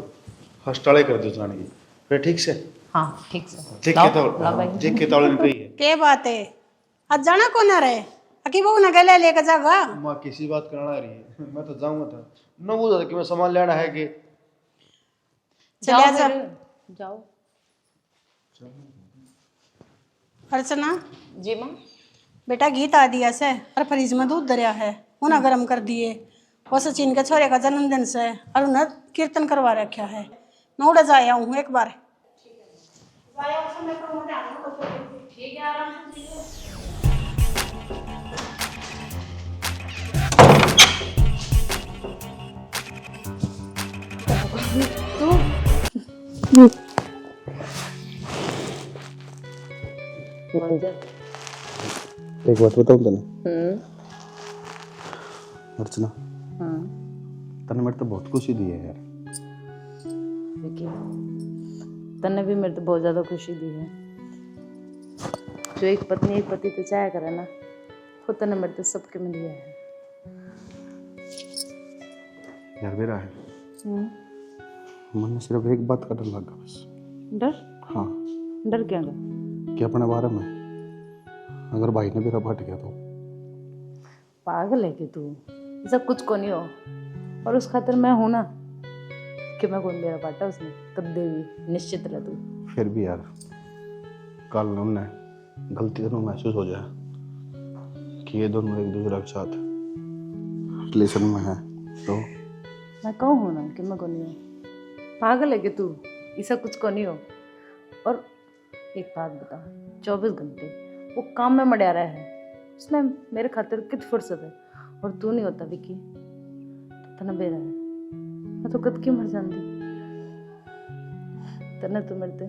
हस्टाले कर दो जाने की फिर, ठीक से? हाँ ठीक से। देख के तावड़े ने कही है। के बात है आज जाना को ना रहे अकी बहू ना गले लेके जागा। माँ किसी बात करना आ रही है, मैं तो जाऊंगा था न वो कि मैं सामान लेना है कि चलिए जा। जाओ। अर्चना जी माँ। बेटा घी ता दिया से और फ्रिज में दूध दरिया है, उन्हें गर्म कर दिए वो सचिन के छोरे का जन्मदिन से और उन्हें कीर्तन करवा रखा है। मैं उड़ा जाया हूँ एक बार। एक बात बताऊं तने अर्चना, तने मेरे तो बहुत खुशी दी है यार। विकी, तन्ने भी मेरे तो बहुत ज्यादा खुशी दी है। जो एक पत्नी एक पति तो चाहे करे ना, वो तन्ने मेरे तो सबके में दिया है यार। मेरा है मन में सिर्फ एक बात का डर लगा बस। डर? हाँ। डर क्या का? कि अपने बारे में अगर भाई ने मेरा फट गया तो। पागल है कि तू? ऐसा कुछ को नहीं हो, और उस खातिर मैं हूं ना कि मैं कौन मेरा बाटा उसने कदे भी निश्चित रह तू। फिर भी यार कल हमने गलती तो महसूस हो जाए कि ये दोनों एक दूसरे के साथ रिलेशन में है तो मैं कहूँ हूं ना कि मैं कौन नहीं हूँ। पागल है कि तू? ऐसा कुछ को नहीं हो। और एक बात बता, 24 घंटे वो काम में मड़ा रहा है, उसमें मेरे खातिर कित फुर्सत है, और तू नहीं होता विकी तो तना बेरा है। मैं तो कद क्यों मर जाती। तना तो मेरे ते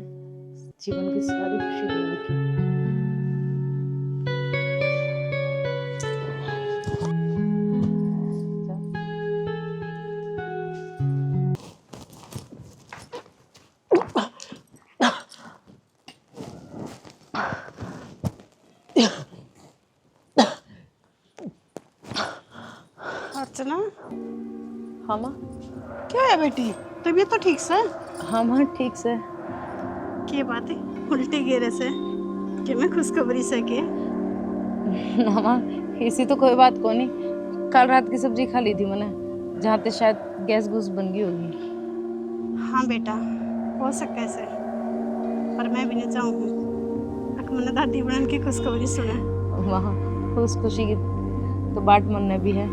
जीवन की सारी खुशी दी विकी। अर्चना, हाँ माँ। क्या है बेटी, तबीयत तो ठीक से? हाँ माँ ठीक से। क्या बात है उल्टी गिरे से कि मैं खुशखबरी से के? ना माँ, ऐसी तो कोई बात को नहीं। कल रात की सब्जी खा ली थी मैंने, जहाँ पे शायद गैस घूस बन गई होगी। हाँ बेटा, हो सकता है से, पर मैं भी नहीं चाहूँगी मैंने दादी बहन की खुशखबरी सुने। वहाँ उस खुशी की तो बाट मनने भी है,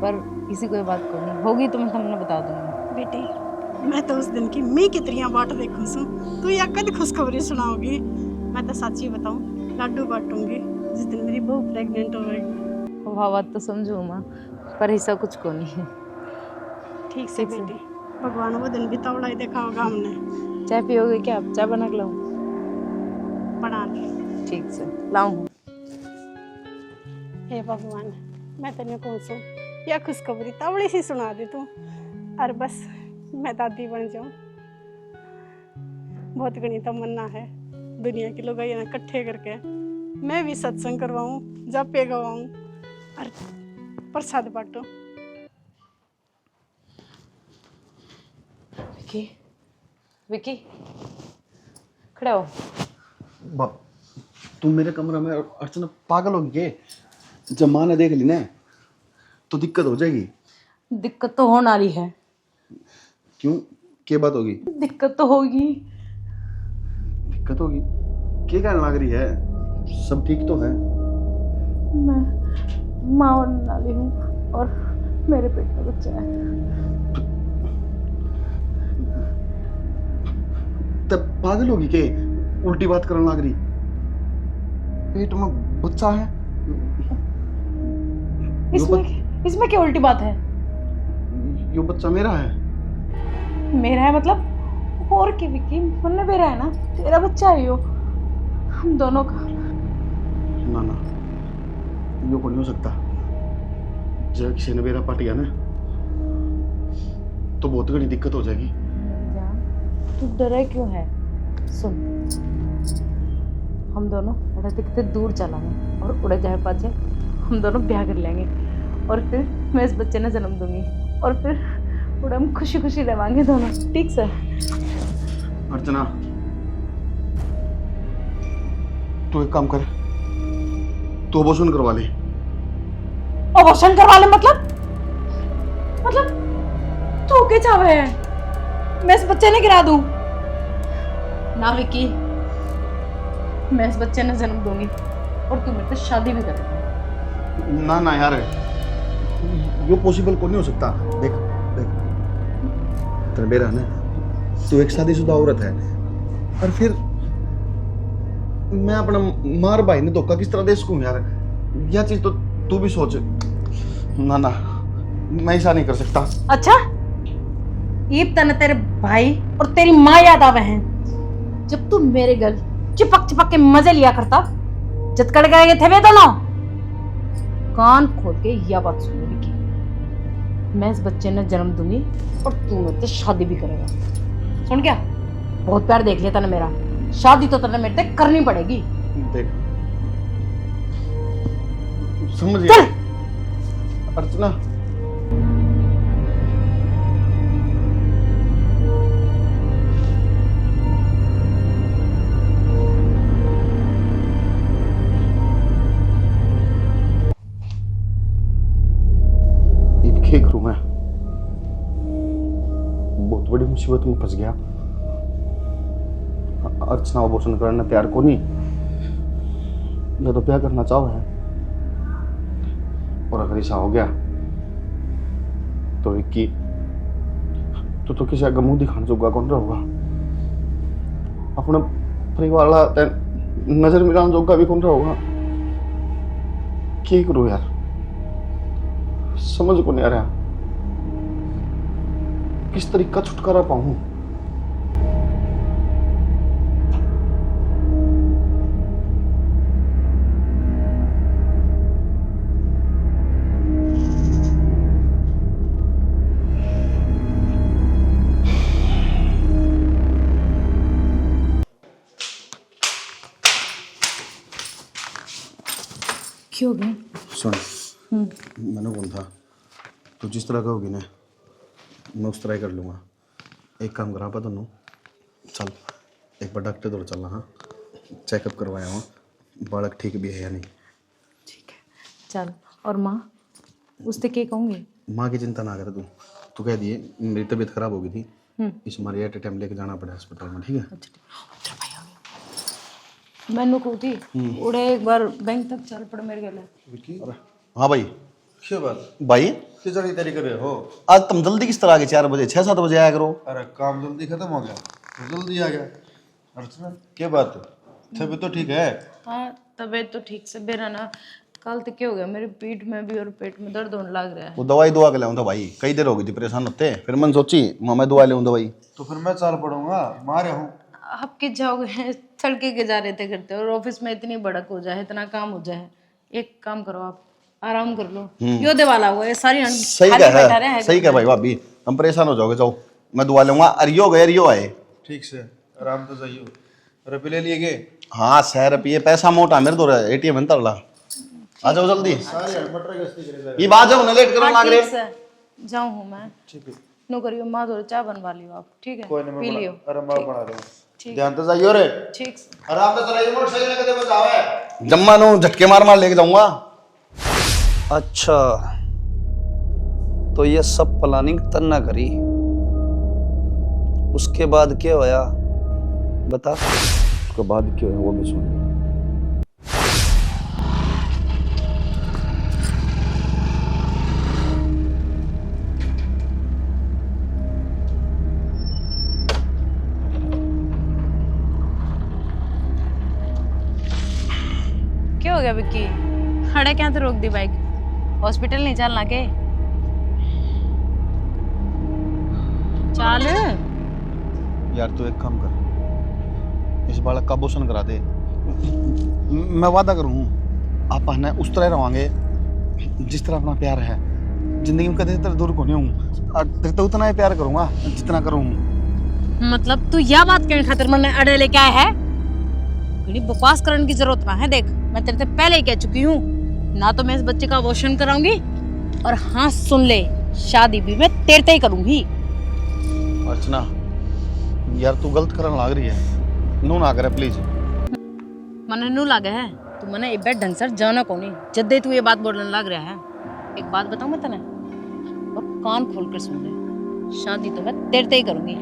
पर किसी कोई बात को नहीं होगी तो मैं तुमने बता दूंगी। बेटी, मैं तो उस दिन की मैं कितनी बाट देखूँ सू, तू या कद खुशखबरी सुनाओगी? मैं तो सच्ची बताऊँ, लड्डू बांटूंगी जिस दिन मेरी बहू प्रेग्नेंट हो गई। वह बात तो समझू माँ, पर ऐसा कुछ को नहीं है। ठीक से बेटी, भगवान वो दिन भी तवड़ा ही देखा होगा हमने। चाय पियोगे क्या? चाय बना के लाऊं? बना ले। ठीक से लाऊं। हे भगवान, मैं तेने कौन सू या खुशखबरी तवड़ी सी सुना दे तू, और बस मैं दादी बन जाऊं। बहुत घनी तमन्ना है दुनिया के लोग ये इकट्ठे करके मैं भी सत्संग करवाऊं, जपे गवाऊं और प्रसाद बांटूं। विकी, विकी खड़े हो। तुम मेरे कमरा में। अर्चना पागल होगी के? जब माँ ने देख ली ना तो दिक्कत हो जाएगी। दिक्कत तो होने वाली है। क्यों, क्या बात होगी? दिक्कत तो होगी। दिक्कत होगी? क्या कहने लग रही है? सब ठीक तो है? मैं माँ होने वाली हूँ और मेरे पेट में बच्चा है। तब पागल होगी के? उल्टी बात करने लग रही। पेट में बच्चा है? इसमें क्या उल्टी बात है? यो बच्चा मेरा है। मेरा है मतलब? और की विकी, मतलब मेरा है ना, तेरा बच्चा है यो, हम दोनों का। ना ना, यो को नहीं हो सकता। जब किसी ने मेरा पट गया ना तो बहुत बड़ी दिक्कत हो जाएगी। तू डरा क्यों है? सुन, हम दोनों बड़ा दिखते दूर चलाएंगे और उड़े जाए पाचे हम दोनों ब्याह कर लेंगे, और फिर मैं इस बच्चे ने जन्म दूंगी, और फिर उड़े हम खुशी खुशी रहेंगे दोनों। ठीक से? अर्चना, तू एक काम कर, तू अबॉर्शन करवा ले। अबॉर्शन करवा ले मतलब तू क्या चाह रहे है? मैं इस बच्चे ने गिरा दूं? ना विकी, मैं इस बच्चे ने जन्म दूंगी और तू मेरे से शादी भी करेगा। ना ना यार, यो पॉसिबल को नहीं हो सकता। देख देख तेरा बेरा है, तू एक शादीशुदा औरत है, और फिर मैं अपना मार भाई ने धोखा किस तरह दे सकूं यार? यह चीज तो तू भी सोच। ना ना, मैं ऐसा नहीं कर सकता। अच्छा, ईब तने तेरे भाई और तेरी माँ याद आवे हैं जब तू मेरे गल चिपक चिपक के मजे लिया करता, जब कड़ गए थे वे दोनों। कान खोल के यह बात सुन विकी, मैं इस बच्चे ने जन्म दूंगी और तू मुझसे शादी भी करेगा। सुन क्या, बहुत प्यार देख लिया तने मेरा, शादी तो तने मेरे से करनी पड़ेगी। देख समझ गया अर्चना। क्या करूं मैं? बहुत बड़ी मुसीबत में फंस गया। अर्चना अबॉर्शन करना तैयार को नहीं, या तो प्यार करना चाहो है, और अगर ऐसा हो गया तो विक्की तो किसी आगे मुंह दिखाने जोगा कौन रहूगा? अपना परिवार वाला नजर मिलाने जोगा भी कौन रहूगा? क्या करूं यार, समझ को नहीं आ रहा किस तरीका छुटकारा पाऊं। क्यों गए? सुन, मैंने कौन था, तू जिस तरह कहोगी ना मैं उस तरह ही कर लूँगा। एक काम करा पा दोनों, चल एक बार डॉक्टर दौड़ चलना। हाँ, चेकअप करवाया हूँ, बालक ठीक भी है या नहीं। ठीक है चल। और माँ, उससे क्या कहूँगी? माँ की चिंता ना कर तू कह दिए मेरी तबीयत खराब हो गई थी, इस मारे एट ए टाइम लेके जाना पड़ा अस्पताल में। ठीक है? मैंने कहती उड़े एक बार बैंक तक चल पड़ मेरे गले। हाँ भाई, क्या बात भाई किस तरह की तैयारी कर रहे हो? आज तुम जल्दी किस तरह आ गए? 4 बजे 6-7 बजे आया करो। अरे काम जल्दी खत्म हो गया तो जल्दी आ गया। अर्चना क्या बात है, तबीयत तो ठीक है? हाँ तबीयत तो ठीक से, बेरा ना कल तक क्या हो गया, मेरी पीठ में भी और पेट में दर्द होने लग रहा है। वो दवाई दुआ के लाऊं था भाई, कई देर हो गई थी परेशान होते, फिर मन सोची मैं दवा ले दवाई। तो फिर मैं चाल पड़ूंगा, मारे हूँ। आप किस जाओगे, तड़के के जा रहे थे करते, और ऑफिस में इतनी भड़क हो जाए, इतना काम हो जाए। एक काम करो, आप आराम कर लो, यो दे वाला हुआ है सारी सही है, सही क्या भाई भाभी, हम परेशान हो जाओगे। जाओ मैं दुआ लूंगा। अरियो गए अरियो आए। ठीक से आराम तो जाइयो। रुपये ले लिए गए? हाँ 100 रुपये, पैसा मोटा मेरे दो एटीएम में तरला। आ जाओ जल्दी, ये बात जाओ ना, लेट करो लाग रहे। जाऊँ हूँ मैं, नो करियो, माँ तो चाय बनवा लियो आप। ठीक है, पी लियो। अरे मैं बना रहा हूँ, ध्यान तो जाइयो रे। ठीक, आराम से चलाइए, मोटरसाइकिल कदे बचावे। जम्मा नु झटके मार लेके जाऊंगा। अच्छा, तो ये सब प्लानिंग तन्ना करी, उसके बाद क्या होया बता? उसके बाद क्या है वो भी सुन। क्या हो गया विक्की? खड़े क्या तो रोक दी बाइक? हॉस्पिटल नहीं चलना के? चल यार तू एक काम कर, इस बालक का अबॉर्शन करा दे। मैं वादा करूँ आप है उस तरह रहोगे जिस तरह अपना प्यार है। जिंदगी में कदे तेरे दूर को नहीं हूँ, और तेरे तो उतना ही प्यार करूँगा जितना करूँ। मतलब तू यह बात कहने खातिर मैंने अड़े लेके आया है? बड़ी बकवास करने की जरूरत ना है। देख मैं तेरे से पहले ही कह चुकी हूँ, ना तो मैं इस बच्चे का अबॉर्शन कराऊंगी, और हाँ सुन ले, शादी भी मैं तेरे से ही करूंगी। अर्चना यार तू गलत करने लग रही है, नू ना करे प्लीज। मने नू लागे है तू मने एक ढंग से जाना को नहीं, जद्दे तू ये बात बोलने लग रहा है। एक बात बताऊं मैं तने, और कान खोल कर सुन ले, शादी तो मैं तेरे से ही करूंगी।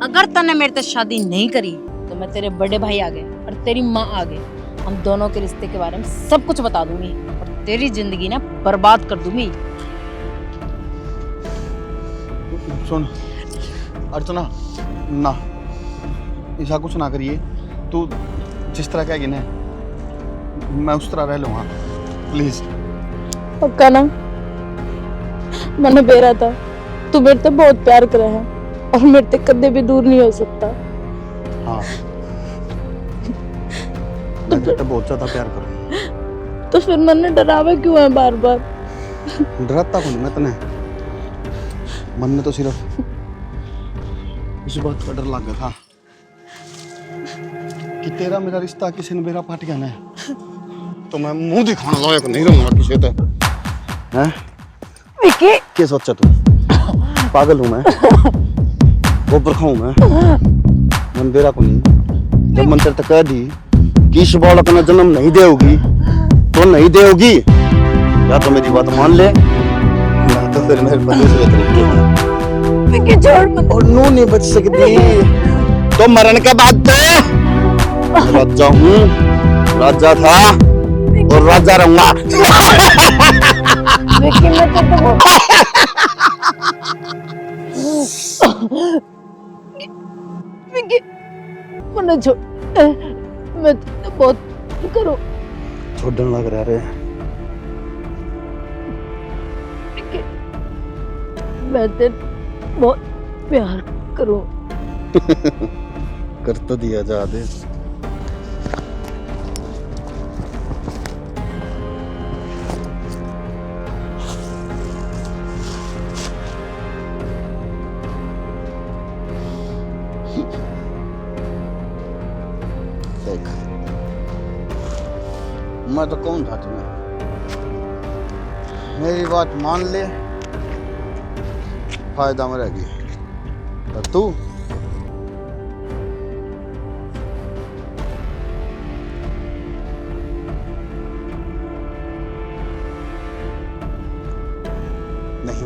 अगर तने मेरे से शादी नहीं करी तो मैं तेरे बड़े भाई आगे और तेरी माँ आगे, हम दोनों के रिश्ते के बारे में सब कुछ बता दूंगी, और तेरी जिंदगी ना बर्बाद कर दूंगी। सुन अर्चना, ना ऐसा कुछ ना करिए। तू जिस तरह कहेगी ना मैं उस तरह रह लूँगा, प्लीज। पक्का ना? मैंने बेरा था, तू मेरे से बहुत प्यार करा है और मेरे से कदे भी दूर नहीं हो सकता। हाँ, मैं तेरे से बहुत ज्यादा प्यार करूँ। तो फिर मैंने डरावा क्यों है बार बार? डरता कौन मैं तने, मन में तो सिर्फ इस बात का डर लग गया था कि तेरा मेरा रिश्ता किसी ने मेरा पाट गया ना तो मैं मुंह दिखाने लायक नहीं रहूंगा किसी से। हैं विकी, क्या सोचा तू? पागल हूं मैं, गोबर खाऊं मैं? मन बेरा को नहीं। जब मन तेरे तक कह दी कि इस बालक ने जन्म नहीं देगी तो नहीं देगी, या तो मेरी बात मान ले या तो फिर मेरे बंदे से विकी छोड़ मत। और नू नहीं बच सकती तो मरण के बाद तो राजा हूँ, राजा था और राजा रहूंगा। विकी मैं तो विकी मना छोड़, मैं तो बहुत करो। छोड़ने लग रहा रे। मैं तेरे बहुत प्यार करूं। कर तो दिया जा दे। देख मैं तो कौन था तुम्हें, मेरी बात मान ले फायदा में रहेगी, और तू नहीं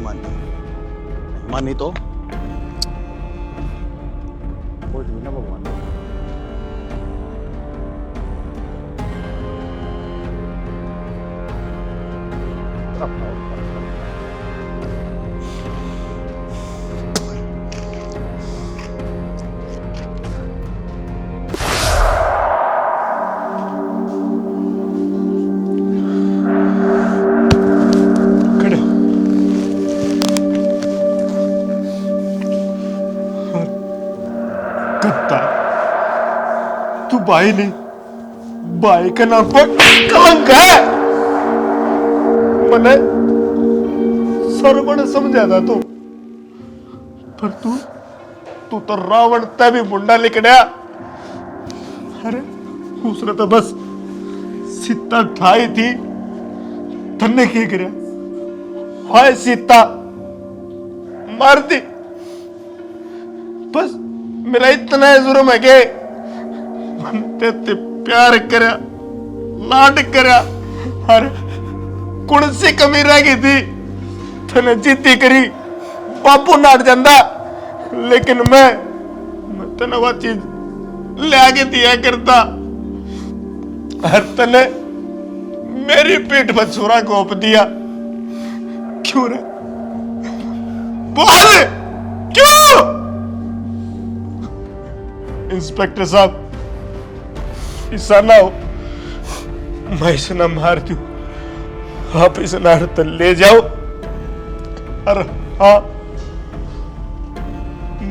मानी तो कुछ भी ना भगवान। तू भाई नहीं, भाई का नाम पर कलंक है। मैंने सरवण समझा था तू, पर तू तो रावण तय भी मुंडा लिखड़ा। अरे उसने तो बस सीता ठाई थी, तन्ने क्या करे? हाय सीता मार दी, बस मेरा इतना जुर्म है कि ते प्यार करा, लाड करा, हर कौन सी कमी रह गई थी? तने जीती करी बापू नाट जांदा, लेकिन मैं तने वो चीज ले आके दिया करता। हर तने मेरी पीठ पर छुरा घोप दिया, क्यों रे? बोल क्यों? इंस्पेक्टर साहब ऐसा ना हो, मैं इसे ना मार दूं, आप इसे नार तक ले जाओ। अरे हाँ,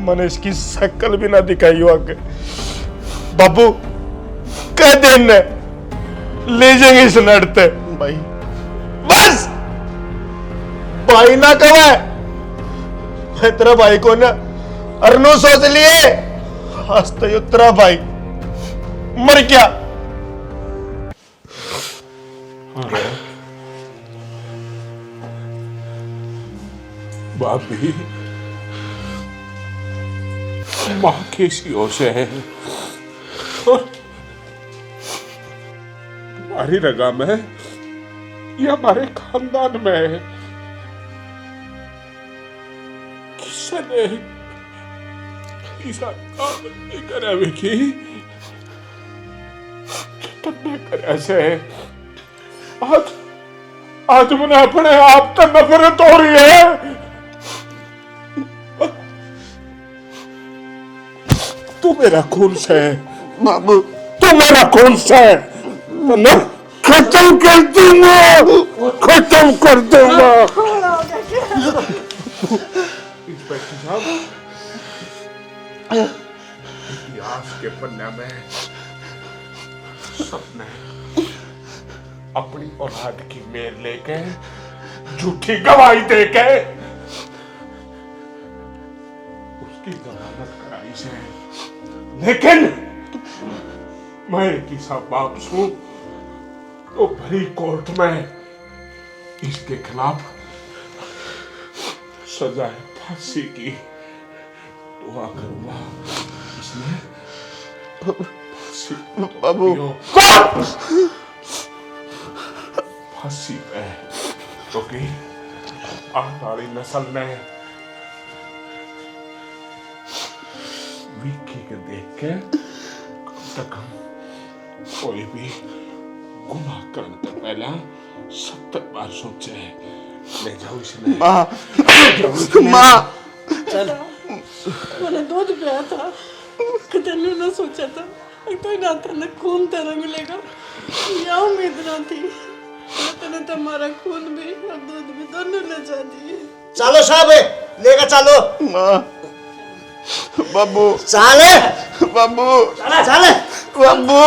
मैंने इसकी शक्ल भी ना दिखाई हो आगे। बाबू कह देने ले जाएंगे इसे नड़ते भाई, बस भाई ना कहे मैं तेरा भाई को ना अरनो सोच लिए, आज तो ये तेरा भाई मर गया। भाभी माँ कैसी हो से है और हमारी रगा में या हमारे खानदान में है, किसने ऐसा काम नहीं करा विकी? तन्ने करे से आज मैंने अपने आप तक नफरत हो रही है। तू मेरा खून से बाबू तू मेरा खून से तो ना खत्म कर दूंगा, खत्म कर दूंगा। इंस्पेक्टर साहब, इतिहास के पन्ने में सबने अपनी औलाद की मेर लेके झूठी गवाही देके उसकी जमानत कराई से, लेकिन मैं एक ही बाप हूं तो भरी कोर्ट में इसके खिलाफ सजाए फांसी की दुआ करूंगा। इसने फांसी बाबू फांसी पे, क्योंकि आने वाली नस्ल ने विक्की के देख के कम से कम कोई भी गुनाह करने से पहले 70 बार सोचे। ले जाओ इसने, माँ मैंने दूध पिया था, कतई ना सोचा था तो ना तेरा खून तेरा मिलेगा, या उम्मीद ना थी। तूने तो हमारा खून भी और दूध भी दोनों ले जा दिए। चलो साहब लेकर चलो। माँ बाबू चले बाबू चले चले बाबू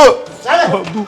चले। बाबू